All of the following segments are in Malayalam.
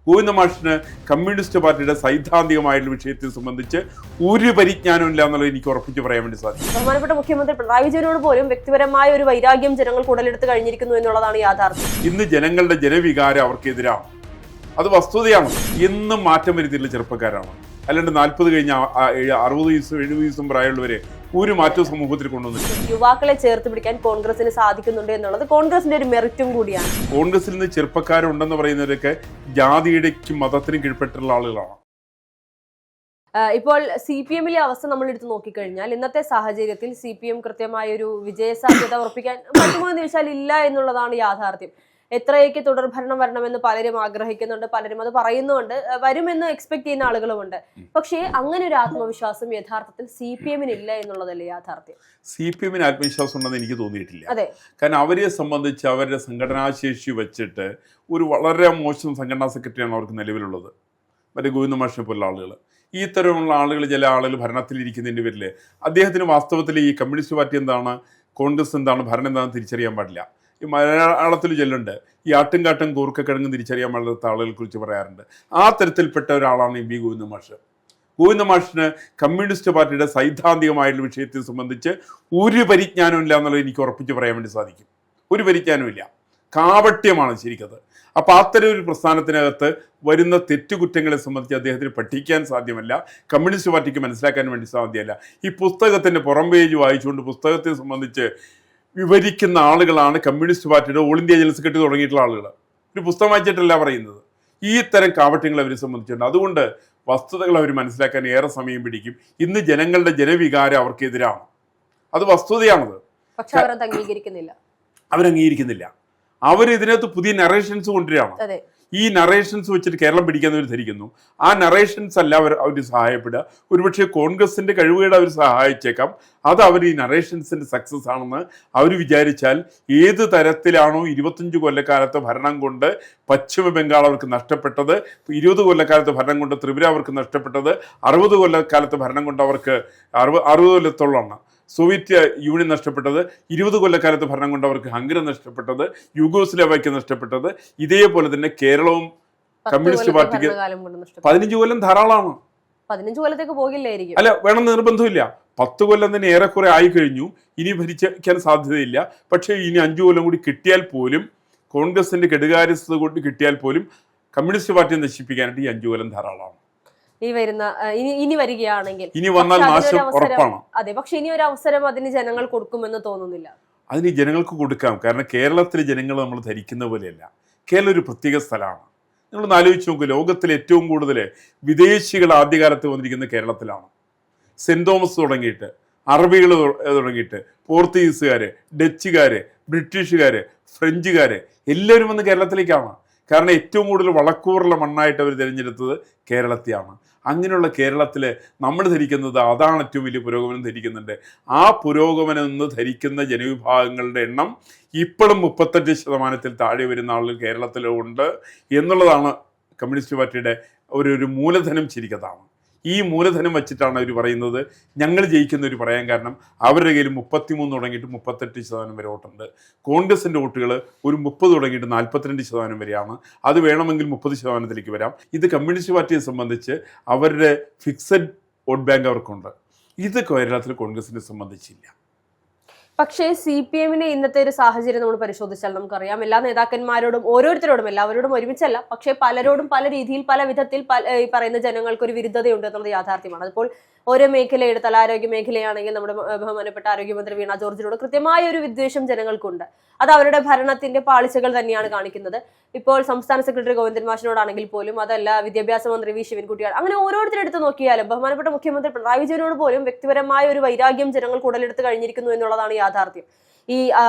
ഗോവിന്ദ മാഷിന് കമ്മ്യൂണിസ്റ്റ് പാർട്ടിയുടെ സൈദ്ധാന്തികമായിട്ടുള്ള വിഷയത്തെ സംബന്ധിച്ച് ഒരു പരിജ്ഞാനവും ഇല്ല എന്നുള്ളത് എനിക്ക് ഉറപ്പിച്ച് പറയാൻ വേണ്ടി സാധിക്കും. ബഹുമാനപ്പെട്ട മുഖ്യമന്ത്രി പിണറായി വിജയനോട് പോലും വ്യക്തിപരമായ ഒരു വൈരാഗ്യം ജനങ്ങൾ ഉടലെടുത്ത് കഴിഞ്ഞിരിക്കുന്നു എന്നുള്ളതാണ് യാഥാർത്ഥ്യം. ഇന്ന് ജനങ്ങളുടെ ജനവികാരം അവർക്കെതിരാണ്, അത് വസ്തുതയാണ്. എന്നും മാറ്റം വരുത്തിയിട്ടുള്ള ചെറുപ്പക്കാരാണ്. അല്ലാണ്ട് 40 കഴിഞ്ഞ 60 വയസ്സും 70 വയസ്സും പ്രായമുള്ളവരെ ഒരു മാറ്റവും സമൂഹത്തിൽ കൊണ്ടുവന്നില്ല. യുവാക്കളെ ചേർത്ത് പിടിക്കാൻ കോൺഗ്രസിന് സാധിക്കുന്നുണ്ട് എന്നുള്ളത് കോൺഗ്രസിന്റെ ഒരു മെറിറ്റും കൂടിയാണ്. കോൺഗ്രസിൽ നിന്ന് ചെറുപ്പക്കാരുണ്ടെന്ന് പറയുന്നവരൊക്കെ ജാതിയുടെക്കും മതത്തിനും കീഴ്പ്പെട്ടുള്ള ആളുകളാണ്. ഇപ്പോൾ CPM-ലെ അവസ്ഥ നമ്മൾ എടുത്ത് നോക്കിക്കഴിഞ്ഞാൽ ഇന്നത്തെ സാഹചര്യത്തിൽ CPM കൃത്യമായ ഒരു വിജയസാധ്യത ഉറപ്പിക്കാൻ പറ്റുമോ എന്ന് ചോദിച്ചാൽ ഇല്ല എന്നുള്ളതാണ് യാഥാർത്ഥ്യം. എത്രയൊക്കെ തുടർഭരണം വരണമെന്ന് പലരും ആഗ്രഹിക്കുന്നുണ്ട്, പലരും അത് പറയുന്നുണ്ട്, വരുമെന്ന് എക്സ്പെക്ട് ചെയ്യുന്ന ആളുകളുമുണ്ട്. പക്ഷേ അങ്ങനെ ഒരു ആത്മവിശ്വാസം യഥാർത്ഥത്തിൽ CPM-ന് ഇല്ല എന്നുള്ളതല്ലേ യാഥാർത്ഥ്യം. CPM-ന് ആത്മവിശ്വാസം ഉണ്ടെന്ന് എനിക്ക് തോന്നിയിട്ടില്ല. അതെ, കാരണം അവരെ സംബന്ധിച്ച് അവരുടെ സംഘടനാശേഷി വെച്ചിട്ട് ഒരു വളരെ മോശം സംഘടനാ സെക്രട്ടറിയാണ് അവർക്ക് നിലവിലുള്ളത്. മറ്റേ ഗോവിന്ദ മാഷിനെ പോലുള്ള ആളുകൾ, ഈ തരമുള്ള ആളുകൾ, ചില ആളുകൾ ഭരണത്തിലിരിക്കുന്നതിൻ്റെ പേരിൽ അദ്ദേഹത്തിന് വാസ്തവത്തിൽ ഈ കമ്മ്യൂണിസ്റ്റ് പാർട്ടി എന്താണ്, കോൺഗ്രസ് എന്താണ്, ഭരണം എന്താണെന്ന് തിരിച്ചറിയാൻ പാടില്ല. ഈ മലയാളത്തിൽ ചൊല്ലുണ്ട്, ഈ ആട്ടുംകാട്ടും കൂർക്കക്കിഴങ്ങ് തിരിച്ചറിയാൻ പാടില്ലാത്ത ആളുകളെ കുറിച്ച് പറയാറുണ്ട്. ആ തരത്തിൽപ്പെട്ട ഒരാളാണ് MV ഗോവിന്ദ മാഷ്. ഗോവിന്ദ മാഷിന് കമ്മ്യൂണിസ്റ്റ് പാർട്ടിയുടെ സൈദ്ധാന്തികമായിട്ടുള്ള വിഷയത്തെ സംബന്ധിച്ച് ഒരു പരിജ്ഞാനവും ഇല്ല എന്നുള്ളത് എനിക്ക് ഉറപ്പിച്ച് പറയാൻ വേണ്ടി സാധിക്കും. ഒരു പരിജ്ഞാനവും ഇല്ല, കാപട്യമാണ് ശരിക്കത്. അപ്പോൾ അത്തരം ഒരു പ്രസ്ഥാനത്തിനകത്ത് വരുന്ന തെറ്റുകുറ്റങ്ങളെ സംബന്ധിച്ച് അദ്ദേഹത്തിന് പഠിക്കാൻ സാധ്യമല്ല, കമ്മ്യൂണിസ്റ്റ് പാർട്ടിക്ക് മനസ്സിലാക്കാൻ വേണ്ടി സാധ്യമല്ല. ഈ പുസ്തകത്തിൻ്റെ പുറം പേജ് വായിച്ചുകൊണ്ട് പുസ്തകത്തെ സംബന്ധിച്ച് വിവരിക്കുന്ന ആളുകളാണ് കമ്മ്യൂണിസ്റ്റ് പാർട്ടിയുടെ ഓൾ ഇന്ത്യ ജനറൽ സെക്രട്ടറി തുടങ്ങിയിട്ടുള്ള ആളുകൾ. ഒരു പുസ്തകം വായിച്ചിട്ടല്ല പറയുന്നത്. ഈ തരം കാപട്യങ്ങൾ അവരെ സംബന്ധിച്ചിട്ടുണ്ട്. അതുകൊണ്ട് വസ്തുതകൾ അവർ മനസ്സിലാക്കാൻ ഏറെ സമയം പിടിക്കും. ഇന്ന് ജനങ്ങളുടെ ജനവികാരം അവർക്കെതിരാണ്, അത് വസ്തുതയാണത്. പക്ഷെ അവരത് അംഗീകരിക്കുന്നില്ല. അവരംഗീകരിക്കുന്നില്ല. അവരിതിനകത്ത് പുതിയ നറേഷൻസ് കൊണ്ടുവരികയാണ്. ഈ നറേഷൻസ് വെച്ചിട്ട് കേരളം പിടിക്കാന്നവർ ധരിക്കുന്നു. ആ നറേഷൻസ് അല്ല അവർ സഹായപ്പെടുക. ഒരുപക്ഷെ കോൺഗ്രസിന്റെ കഴിവുകേട് അവർ സഹായിച്ചേക്കാം. അത് അവർ ഈ നറേഷൻസിന്റെ സക്സസ് ആണെന്ന് അവർ വിചാരിച്ചാൽ ഏത് തരത്തിലാണോ 25 കൊല്ലക്കാലത്തെ ഭരണം കൊണ്ട് പശ്ചിമ ബംഗാൾ അവർക്ക് നഷ്ടപ്പെട്ടത്, 20 കൊല്ലക്കാലത്തെ ഭരണം കൊണ്ട് ത്രിപുര അവർക്ക് നഷ്ടപ്പെട്ടത്, 60 കൊല്ലക്കാലത്തെ ഭരണം കൊണ്ട് അവർക്ക് 60 കൊല്ലത്തോളമാണ് സോവിയറ്റ് യൂണിയൻ നഷ്ടപ്പെട്ടത്, 20 കൊല്ലക്കാലത്ത് ഭരണം കൊണ്ട് അവർക്ക് ഹംഗറി നഷ്ടപ്പെട്ടത്, യൂഗോസ്ലാവ്യ നഷ്ടപ്പെട്ടത്, ഇതേപോലെ തന്നെ കേരളവും കമ്മ്യൂണിസ്റ്റ് പാർട്ടിക്ക് 15 കൊല്ലം ധാരാളമാണ്. 15 കൊല്ലത്തേക്ക് പോകില്ലായിരിക്കും. അല്ല, വേണമെന്ന് നിർബന്ധമില്ല. 10 കൊല്ലം തന്നെ ഏറെക്കുറെ ആയിക്കഴിഞ്ഞു. ഇനി ഭരിക്കാൻ സാധ്യതയില്ല. പക്ഷേ ഇനി 5 കൊല്ലം കൂടി കിട്ടിയാൽ പോലും, കോൺഗ്രസിന്റെ കെടുകാര്യസ്ഥത കൊണ്ട് കിട്ടിയാൽ പോലും കമ്മ്യൂണിസ്റ്റ് പാർട്ടിയെ നശിപ്പിക്കാനായിട്ട് ഈ 5 കൊല്ലം ധാരാളമാണ്. ഇനി വരികയാണെങ്കിൽ ഇനി വന്നാൽ നാശം ഉറപ്പാണ്. അതെ, പക്ഷെ ഇനി ഒരു അവസരം അതിന് ജനങ്ങൾ കൊടുക്കുമെന്ന് തോന്നുന്നില്ല. അതിന് ജനങ്ങൾക്ക് കൊടുക്കാം. കാരണം കേരളത്തിലെ ജനങ്ങൾ നമ്മൾ ധരിക്കുന്ന പോലെയല്ല. കേരളം ഒരു പ്രത്യേക സ്ഥലമാണ്. നിങ്ങളൊന്ന് ആലോചിച്ച് നോക്കൂ, ലോകത്തിലെ ഏറ്റവും കൂടുതൽ വിദേശികൾ ആദ്യകാലത്ത് വന്നിരിക്കുന്ന കേരളത്തിലാണ്. സെന്റ് തോമസ് തുടങ്ങിയിട്ട്, അറബികൾ തുടങ്ങിയിട്ട്, പോർച്ചുഗീസുകാര്, ഡച്ചുകാര്, ബ്രിട്ടീഷുകാര്, ഫ്രഞ്ചുകാര് എല്ലാവരും വന്ന് കേരളത്തിലേക്കാണ്. കാരണം ഏറ്റവും കൂടുതൽ വളക്കൂറുള്ള മണ്ണായിട്ട് അവർ തിരഞ്ഞെടുത്തത് കേരളത്തെയാണ്. അങ്ങനെയുള്ള കേരളത്തിൽ നമ്മൾ ധരിക്കുന്നത് അതാണ് ഏറ്റവും വലിയ പുരോഗമനം ധരിക്കുന്നുണ്ട്. ആ പുരോഗമനം എന്ന് ധരിക്കുന്ന ജനവിഭാഗങ്ങളുടെ എണ്ണം ഇപ്പോഴും 38% താഴെ വരുന്ന ആളുകൾ കേരളത്തിലുണ്ട് എന്നുള്ളതാണ് കമ്മ്യൂണിസ്റ്റ് പാർട്ടിയുടെ ഒരു മൂലധനം. ശരിക്കതാണ്. ഈ മൂലധനം വെച്ചിട്ടാണ് അവർ പറയുന്നത് ഞങ്ങൾ ജയിക്കുന്നവർ പറയാൻ. കാരണം അവരുടെ കയ്യിൽ 33 തുടങ്ങിയിട്ട് 38% വരെ വോട്ടുണ്ട്. കോൺഗ്രസിൻ്റെ വോട്ടുകൾ ഒരു 30 തുടങ്ങിയിട്ട് 42% വരെയാണ്. അത് വേണമെങ്കിൽ 30%-ലേക്ക് വരാം. ഇത് കമ്മ്യൂണിസ്റ്റ് പാർട്ടിയെ സംബന്ധിച്ച് അവരുടെ ഫിക്സഡ് വോട്ട് ബാങ്ക് അവർക്കുണ്ട്. ഇത് കേരളത്തിൽ കോൺഗ്രസിനെ സംബന്ധിച്ചില്ല. പക്ഷേ CPM-നെ ഇന്നത്തെ ഒരു സാഹചര്യം നമ്മൾ പരിശോധിച്ചാൽ നമുക്കറിയാം, എല്ലാ നേതാക്കന്മാരോടും ഓരോരുത്തരോടും, എല്ലാവരോടും ഒരുമിച്ചല്ല, പക്ഷേ പലരോടും പല രീതിയിൽ പല വിധത്തിൽ ഈ പറയുന്ന ജനങ്ങൾക്ക് ഒരു വിരുദ്ധതയുണ്ട് എന്നുള്ളത് യാഥാർത്ഥ്യമാണ്. അതിപ്പോൾ ഓരോ മേഖല എടുത്താൽ, ആരോഗ്യ മേഖലയാണെങ്കിൽ നമ്മുടെ ബഹുമാനപ്പെട്ട ആരോഗ്യമന്ത്രി വീണ ജോർജിനോട് കൃത്യമായ ഒരു വിദ്വേഷം ജനങ്ങൾക്കുണ്ട്. അത് അവരുടെ ഭരണത്തിന്റെ പാളിച്ചകൾ തന്നെയാണ് കാണിക്കുന്നത്. ഇപ്പോൾ സംസ്ഥാന സെക്രട്ടറി ഗോവിന്ദൻ മാഷിനോടാണെങ്കിൽ പോലും, അതല്ല വിദ്യാഭ്യാസ മന്ത്രി വി ശിവൻകുട്ടിയാണ്, അങ്ങനെ ഓരോരുത്തരെടുത്ത് നോക്കിയാലും ബഹുമാനപ്പെട്ട മുഖ്യമന്ത്രി പിണറായി വിജയനോട് പോലും വ്യക്തിപരമായ ഒരു വൈരാഗ്യം ജനങ്ങൾ ഉടലെടുത്ത് കഴിഞ്ഞിരിക്കുന്നു എന്നുള്ളതാണ് യാഥാർത്ഥ്യം. ഈ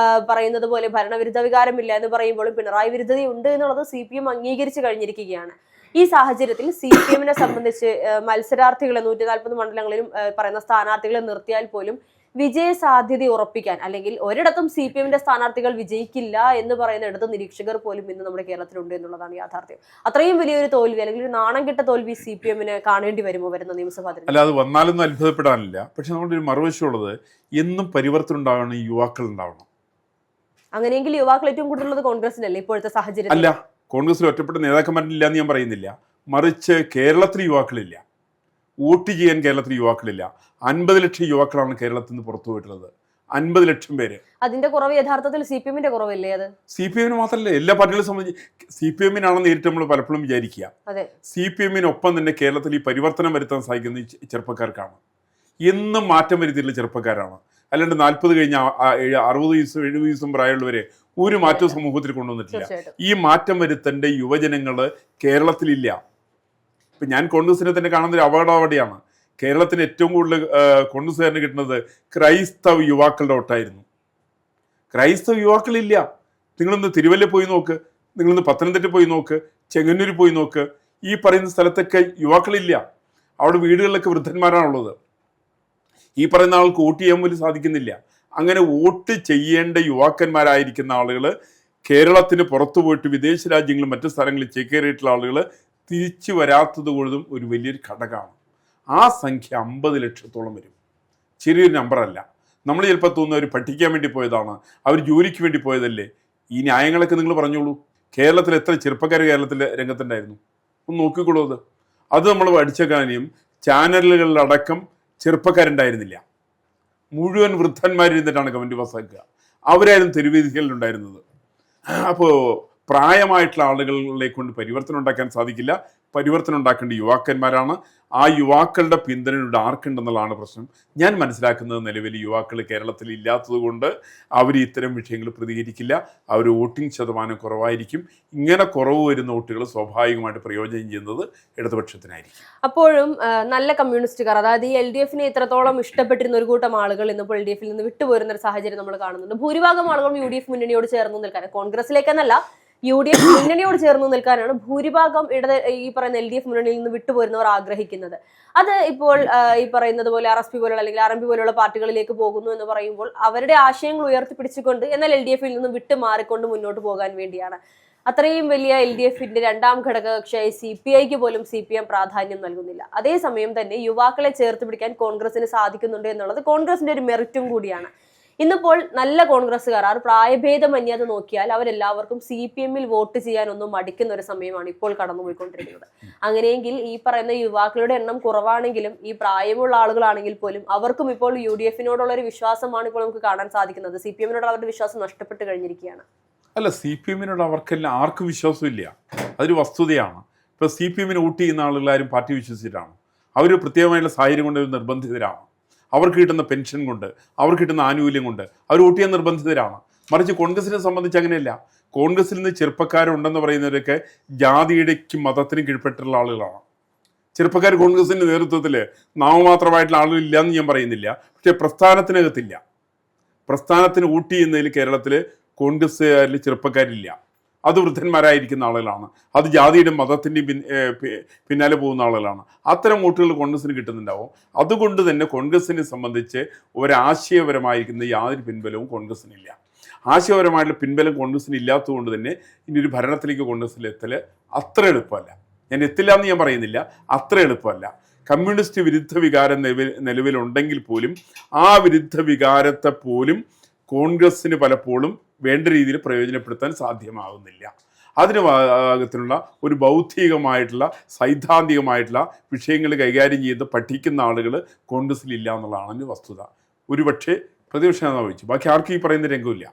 പറയുന്നത് പോലെ ഭരണവിരുദ്ധ വികാരമില്ല എന്ന് പറയുമ്പോഴും പിണറായി വിരുദ്ധതയുണ്ട് എന്നുള്ളത് CPM അംഗീകരിച്ചു കഴിഞ്ഞിരിക്കുകയാണ്. ഈ സാഹചര്യത്തിൽ CPM-നെ സംബന്ധിച്ച് മത്സരാർത്ഥികളെ 140 മണ്ഡലങ്ങളിലും പറയുന്ന സ്ഥാനാർത്ഥികളെ നിർത്തിയാൽ പോലും വിജയ സാധ്യത ഉറപ്പിക്കാൻ, അല്ലെങ്കിൽ ഒരിടത്തും CPM-ന്റെ സ്ഥാനാർത്ഥികൾ വിജയിക്കില്ല എന്ന് പറയുന്ന ഇടത്ത് നിരീക്ഷകർ പോലും ഇന്ന് നമ്മുടെ കേരളത്തിലുണ്ട് എന്നുള്ളതാണ് യാഥാർത്ഥ്യം. അത്രയും വലിയൊരു തോൽവി, അല്ലെങ്കിൽ ഒരു നാണം കെട്ട തോൽവി CPM-ന് കാണേണ്ടി വരുമോ വരുന്ന നിയമസഭാ തെരഞ്ഞെടുപ്പ്? അല്ല, അത് വന്നാലൊന്നും അത്ഭുതപ്പെടാനില്ല. പക്ഷെ നമ്മുടെ ഒരു മറുവശമുള്ളത്, എന്നും പരിവർത്തനം ഉണ്ടാവണം, യുവാക്കൾ ഉണ്ടാവണം. അങ്ങനെയെങ്കിൽ യുവാക്കൾ ഏറ്റവും കൂടുതലുള്ളത് കോൺഗ്രസിനല്ലേ ഇപ്പോഴത്തെ സാഹചര്യം? അല്ല, കോൺഗ്രസിൽ ഒറ്റപ്പെട്ട നേതാക്കന്മാരില്ല എന്ന് ഞാൻ പറയുന്നില്ല. മറിച്ച് കേരളത്തിൽ യുവാക്കളില്ല, വോട്ട് ചെയ്യാൻ കേരളത്തിൽ യുവാക്കളില്ല. 50 ലക്ഷം യുവാക്കളാണ് കേരളത്തിൽ നിന്ന് പുറത്തു പോയിട്ടുള്ളത്. 50 ലക്ഷം പേര്. അതിന്റെ കുറവ് യഥാർത്ഥത്തിൽ CPM-ന്റെ കുറവല്ലേ? അത് CPM മാത്രമല്ല, എല്ലാ പാർട്ടികളെ സംബന്ധിച്ച് CPM-നാണ് നേരിട്ട് നമ്മൾ പലപ്പോഴും വിചാരിക്കുക. CPM-നൊപ്പം തന്നെ കേരളത്തിൽ ഈ പരിവർത്തനം വരുത്താൻ സാധിക്കുന്ന ഈ ചെറുപ്പക്കാർക്കാണ്. എന്നും മാറ്റം വരുത്തിയിട്ടുള്ള ചെറുപ്പക്കാരാണ്. അല്ലാണ്ട് 40 കഴിഞ്ഞ 60 ദിവസം 70 ദിവസം പ്രായമുള്ളവരെ ഒരു മാറ്റവും സമൂഹത്തിൽ കൊണ്ടുവന്നിട്ടില്ല. ഈ മാറ്റം വരുത്തേണ്ട യുവജനങ്ങൾ കേരളത്തിലില്ല. ഇപ്പം ഞാൻ കോൺഗ്രസിനെ തന്നെ കാണുന്ന ഒരു അപകടം അവിടെയാണ്. കേരളത്തിന് ഏറ്റവും കൂടുതൽ കോൺഗ്രസ്സുകാരന് കിട്ടുന്നത് ക്രൈസ്തവ യുവാക്കളുടെ വോട്ടായിരുന്നു. ക്രൈസ്തവ യുവാക്കളില്ല. നിങ്ങളൊന്ന് തിരുവല്ല പോയി നോക്ക്, നിങ്ങളൊന്ന് പത്തനംതിട്ട പോയി നോക്ക്, ചെങ്ങന്നൂർ പോയി നോക്ക്. ഈ പറയുന്ന സ്ഥലത്തൊക്കെ യുവാക്കളില്ല. അവിടെ വീടുകളിലൊക്കെ വൃദ്ധന്മാരാണുള്ളത്. ഈ പറയുന്ന ആൾക്ക് വോട്ട് ചെയ്യാൻ പോലും സാധിക്കുന്നില്ല. അങ്ങനെ വോട്ട് ചെയ്യേണ്ട യുവാക്കന്മാരായിരിക്കുന്ന ആളുകൾ കേരളത്തിന് പുറത്തു പോയിട്ട് വിദേശ രാജ്യങ്ങളും മറ്റു സ്ഥലങ്ങളിൽ ചേക്കേറിയിട്ടുള്ള ആളുകൾ തിരിച്ചു വരാത്തത് കൊണ്ടും ഒരു വലിയൊരു ഘടകമാണ്. ആ സംഖ്യ 50 ലക്ഷത്തോളം വരും. ചെറിയൊരു നമ്പറല്ല. നമ്മൾ ചിലപ്പോൾ തോന്നുന്നു അവർ പഠിക്കാൻ വേണ്ടി പോയതാണ്, അവർ ജോലിക്ക് വേണ്ടി പോയതല്ലേ. ഈ ന്യായങ്ങളൊക്കെ നിങ്ങൾ പറഞ്ഞോളൂ. കേരളത്തിൽ എത്ര ചെറുപ്പക്കാർ കേരളത്തിലെ രംഗത്തുണ്ടായിരുന്നു? ഒന്ന് നോക്കിക്കോളൂ. അത് നമ്മൾ പഠിച്ചേക്കാനും ചാനലുകളിലടക്കം ചെറുപ്പക്കാരുണ്ടായിരുന്നില്ല. മുഴുവൻ വൃദ്ധന്മാരിരുന്നിട്ടാണ് കമൻറ്റ് പാസ്സാക്കുക. അവരായിരുന്നു തെരുവീതികളിലുണ്ടായിരുന്നത്. അപ്പോൾ പ്രായമായിട്ടുള്ള ആളുകളെ കൊണ്ട് പരിവർത്തനം ഉണ്ടാക്കാൻ സാധിക്കില്ല. പരിവർത്തനം ഉണ്ടാക്കേണ്ട യുവാക്കന്മാരാണ്. ആ യുവാക്കളുടെ പിന്തുണയുടെ ആർക്കുണ്ടെന്നുള്ളതാണ് പ്രശ്നം. ഞാൻ മനസ്സിലാക്കുന്നത് നിലവിൽ യുവാക്കൾ കേരളത്തിൽ ഇല്ലാത്തത് കൊണ്ട് അവർ ഇത്തരം വിഷയങ്ങൾ പ്രതികരിക്കില്ല. അവർ വോട്ടിംഗ് ശതമാനം കുറവായിരിക്കും. ഇങ്ങനെ കുറവ് വരുന്ന വോട്ടുകൾ സ്വാഭാവികമായിട്ട് പ്രയോജനം ചെയ്യുന്നത് ഇടതുപക്ഷത്തിനായിരിക്കും. അപ്പോഴും നല്ല കമ്മ്യൂണിസ്റ്റുകാർ, അതായത് ഈ LDF-നെ ഇത്രത്തോളം ഇഷ്ടപ്പെട്ടിരുന്ന ഒരു കൂട്ടം ആളുകൾ ഇന്നിപ്പോൾ LDF-ൽ നിന്ന് വിട്ടുപോരുന്ന ഒരു സാഹചര്യം നമ്മൾ കാണുന്നുണ്ട്. ഭൂരിഭാഗം ആളുകളും UDF മുന്നണിയോട് ചേർന്ന് നിൽക്കാൻ, കോൺഗ്രസിലേക്കെന്നല്ല UDF മുന്നണിയോട് ചേർന്ന് നിൽക്കാനാണ് ഭൂരിഭാഗം ഈ പറയുന്ന LDF മുന്നണിയിൽ നിന്ന് വിട്ടുപോരുന്നവർ ആഗ്രഹിക്കുന്നത്. അത് ഇപ്പോൾ ഈ പറയുന്നത് പോലെ RSP പോലുള്ള അല്ലെങ്കിൽ RMP പോലുള്ള പാർട്ടികളിലേക്ക് പോകുന്നു എന്ന് പറയുമ്പോൾ അവരുടെ ആശയങ്ങൾ ഉയർത്തിപ്പിടിച്ചുകൊണ്ട് എന്നാൽ LDF-ൽ നിന്ന് വിട്ടു മാറിക്കൊണ്ട് മുന്നോട്ട് പോകാൻ വേണ്ടിയാണ്. അത്രയും വലിയ LDF-ന്റെ രണ്ടാം ഘടകകക്ഷിയായ CPI-ക്ക് പോലും CPM പ്രാധാന്യം നൽകുന്നില്ല. അതേസമയം തന്നെ യുവാക്കളെ ചേർത്ത് പിടിക്കാൻ കോൺഗ്രസിന് സാധിക്കുന്നുണ്ട് എന്നുള്ളത് കോൺഗ്രസിന്റെ ഒരു മെറിറ്റും കൂടിയാണ്. ഇന്നിപ്പോൾ നല്ല കോൺഗ്രസ്സുകാർ പ്രായഭേദമന്യാതെ നോക്കിയാൽ അവരെല്ലാവർക്കും CPM-ൽ വോട്ട് ചെയ്യാനൊന്നും മടിക്കുന്ന ഒരു സമയമാണ് ഇപ്പോൾ കടന്നുപോയിക്കൊണ്ടിരിക്കുന്നത്. അങ്ങനെയെങ്കിൽ ഈ പറയുന്ന യുവാക്കളുടെ എണ്ണം കുറവാണെങ്കിലും ഈ പ്രായമുള്ള ആളുകളാണെങ്കിൽ പോലും അവർക്കും ഇപ്പോൾ UDF-നോടുള്ള ഒരു വിശ്വാസമാണ് ഇപ്പോൾ നമുക്ക് കാണാൻ സാധിക്കുന്നത്. CPM-നോടുള്ള അവരുടെ വിശ്വാസം നഷ്ടപ്പെട്ട് കഴിഞ്ഞിരിക്കുകയാണ്. അല്ല, CPM-നോട് അവർക്കെല്ലാം ആർക്കും വിശ്വാസമില്ല. അതൊരു വസ്തുതയാണ്. ഇപ്പോൾ CPM-ന് വോട്ട് ചെയ്യുന്ന ആളുകളാരും പാർട്ടി വിശ്വസിച്ചിട്ടാണ്. അവർ പ്രത്യേകമായുള്ള സാഹചര്യം കൊണ്ട് നിർബന്ധിതരാണ്. അവർക്ക് കിട്ടുന്ന പെൻഷൻ കൊണ്ട്, അവർക്ക് കിട്ടുന്ന ആനുകൂല്യം കൊണ്ട് അവർ വോട്ട് ചെയ്യാൻ നിർബന്ധിതരാണ്. മറിച്ച് കോൺഗ്രസിനെ സംബന്ധിച്ച് അങ്ങനെയല്ല. കോൺഗ്രസിൽ നിന്ന് ചെറുപ്പക്കാരുണ്ടെന്ന് പറയുന്നവരൊക്കെ ജാതിയുടെക്കും മതത്തിനും കീഴ്പ്പെട്ടുള്ള ആളുകളാണ്. ചെറുപ്പക്കാർ കോൺഗ്രസിൻ്റെ നേതൃത്വത്തിൽ നാമമാത്രമായിട്ടുള്ള ആളുകളില്ല എന്ന് ഞാൻ പറയുന്നില്ല. പക്ഷേ പ്രസ്ഥാനത്തിനകത്തില്ല. പ്രസ്ഥാനത്തിന് വോട്ട് ചെയ്യുന്നതിൽ കേരളത്തിൽ കോൺഗ്രസ്സുകാരിൽ ചെറുപ്പക്കാരില്ല. അത് വൃദ്ധന്മാരായിരിക്കുന്ന ആളുകളാണ്. അത് ജാതിയുടെ മതത്തിൻ്റെയും പിന്നാലെ പോകുന്ന ആളുകളാണ്. അത്തരം വോട്ടുകൾ കോൺഗ്രസിന് കിട്ടുന്നുണ്ടാവും. അതുകൊണ്ട് തന്നെ കോൺഗ്രസിനെ സംബന്ധിച്ച് ഒരാശയപരമായിരിക്കുന്ന യാതൊരു പിൻബലവും കോൺഗ്രസിനില്ല. ആശയപരമായിട്ടുള്ള പിൻബലം കോൺഗ്രസിന് ഇല്ലാത്തതുകൊണ്ട് തന്നെ ഇനി ഒരു ഭരണത്തിലേക്ക് കോൺഗ്രസിൽ എത്തൽ അത്ര എളുപ്പമല്ല. ഞാൻ എത്തില്ല എന്ന് ഞാൻ പറയുന്നില്ല, അത്ര എളുപ്പമല്ല. കമ്മ്യൂണിസ്റ്റ് വിരുദ്ധ വികാരം നിലവിലുണ്ടെങ്കിൽ പോലും ആ വിരുദ്ധ വികാരത്തെ പോലും കോൺഗ്രസിന് പലപ്പോഴും വേണ്ട രീതിയിൽ പ്രയോജനപ്പെടുത്താൻ സാധ്യമാകുന്നില്ല. അതിന് ഭാഗത്തിലുള്ള ഒരു ബൗദ്ധികമായിട്ടുള്ള സൈദ്ധാന്തികമായിട്ടുള്ള വിഷയങ്ങൾ കൈകാര്യം ചെയ്ത് പഠിക്കുന്ന ആളുകൾ കോൺഗ്രസിലില്ല എന്നുള്ളതാണ് വസ്തുത. ഒരുപക്ഷെ പ്രതിപക്ഷം ചോദിച്ചു, ബാക്കി ആർക്കും ഈ പറയുന്ന രംഗമില്ല.